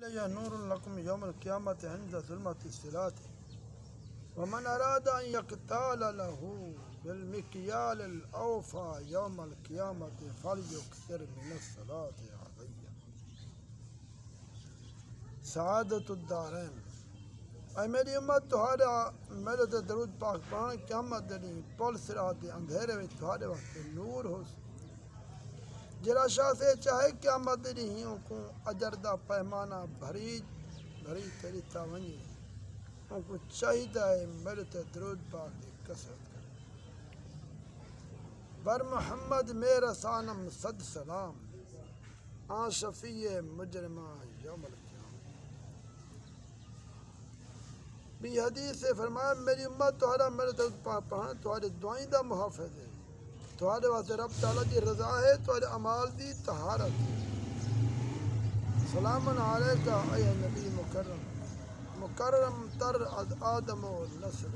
علیہ نور لکم یوم القیامت عند ظلمت الصلاۃ ومن اراد ان یقتال له بالمکیال الاوفى یوم القیامت فلیکثر من الصلاۃ علیہ سعادت الدارین۔ اے میری امت تہاڈا میرے تے درود پاک پڑھن قیامت دے پل صراط دے اندھیرے وچ تہاڈے واسطے نور ہو جرا شاہ سے چاہے قیامت دے ہیوں کو اجر دا پیمانہ بھری تیری تاونی ان کو چاہیے ہے میرے تے درود پاک دی کثرت کرے۔ بر محمد میرا سانم صد سلام آن شفیع مجرمہ یوم القیامت۔ بھی حدیث سے فرمایا میری امت تہاڈا میرے درود پاک پڑھن تہاڈی دعائیں دا محافظ ہے، تہاڈے واسطے رب تعالیٰ دی رضا ہے، تہاڈے اعمال دی طہارت ہے۔ سلام علیکہ اے نبی مکرم تر از آدم و نسل۔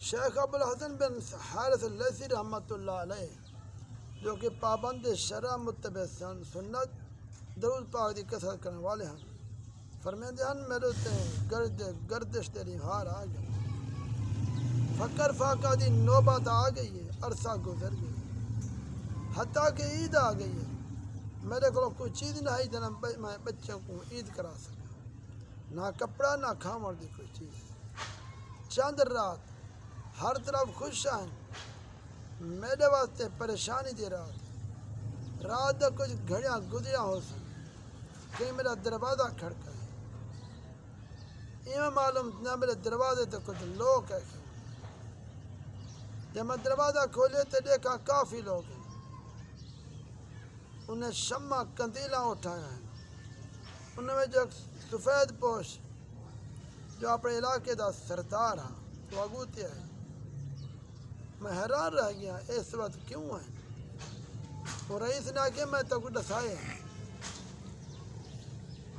شیخ ابوالحسن بن حارث اللیثی رحمۃ اللہ علیہ جو کہ پابند شرع متبع سنت درود پاک دی کثرت کرنے والے ہیں، فرمیندے ہیں میرے تے گردش تیری ہار آ گئی، فقر فاقہ دی نوبت آ گئی ہے، عرصہ گزر گئی حتیٰ کہ عید آ گئی ہے، میرے کو کوئی چیز نہ ہے جنہاں میں بچوں کو عید کرا سکا، نہ کپڑا نہ کھاون دی کوئی چیز، چند رات ہر طرف خوش ہیں، میرے واسطے پریشانی دی رات دا کچھ گھڑیاں گزریاں ہو سکیں، کہیں میرا دروازہ کھڑکا ہے، ایویں معلوم نہ میرے دروازے تے کچھ لوگ ہے، جب میں دروازہ کھولے تو دیکھا کافی لوگ ہیں، انہیں شمع کندیلاں اٹھایا ہیں، انہیں میں جو سفید پوش جو اپنے علاقے دا سردار ہاں تو اگوتیا ہے، میں حیران رہ گیا اس وقت کیوں ہے؟ وہ رئیس نے کہ میں تو کو دسائے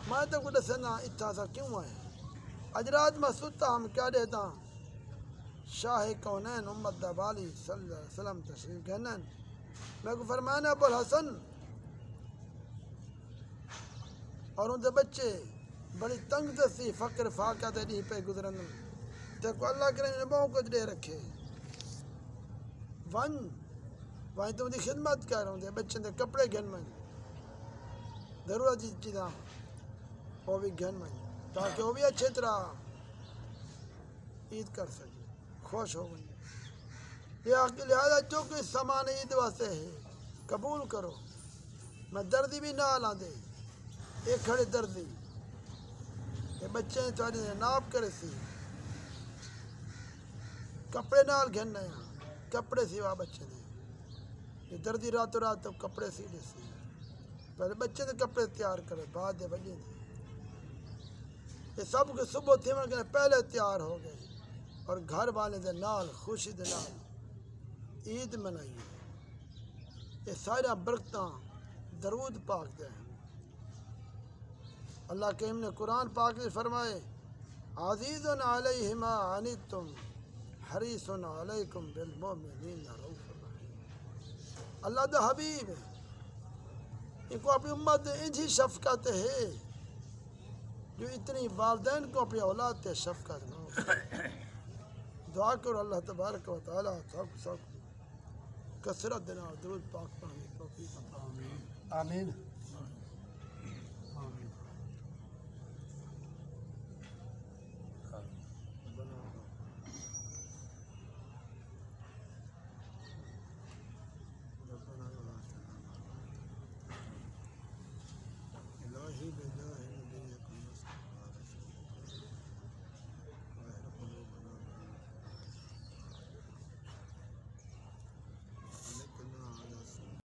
میں تو کو دسنا اتھا سا کیوں ہے؟ اجرات میں ستا ہم کیا دیتا شاہ کونین امت دا بالی صلی اللہ علیہ وسلم تشریف گھنن، میں کو فرمانا ابو الحسن اور ان دے بچے بڑی تنگ دستی فقر فاقہ دے نہیں پہ گزرن تے کو اللہ کرے نے بہت کچھ دے رکھے وہیں تم دی خدمت کر رہا ہوں دے بچے دے کپڑے گھن من ضرورت جی چیزاں وہ بھی گھن من تاکہ وہ بھی اچھے طرح عید کر سکے، خوش ہو گئی۔ لہذا جو کوئی سامان عید واسطے ہے قبول کرو، میں دردی بھی نہ لا دے، ایک کھڑے دردی یہ بچے تھوڑی ناپ کرے سی کپڑے نال گھننا ہے، کپڑے سیوا بچے دے یہ دردی راتوں رات تو کپڑے سی دے سی، پہلے بچے دے کپڑے تیار کرے بعد دے بجے دے، یہ سب کے صبح تھے میں پہلے تیار ہو گئے اور گھر والے دے نال خوشی دے نال عید منائی، یہ سارا برکتاں درود پاک دے ہیں۔ اللہ کریم نے قرآن پاک میں فرمائے عزیز علیہ ما عنتم حریص علیکم بالمؤمنین رؤوف رحیم۔ اللہ دا حبیب ہے، ان کو اپنی امت انجھی شفقت ہے جو اتنی والدین کو اپنی اولاد تے شفقت نہ ہو۔ دعا کرو اللہ تبارک و تعالی سب کثرت دینا درود پاک پڑھنے کی توفیق عطا۔ آمین۔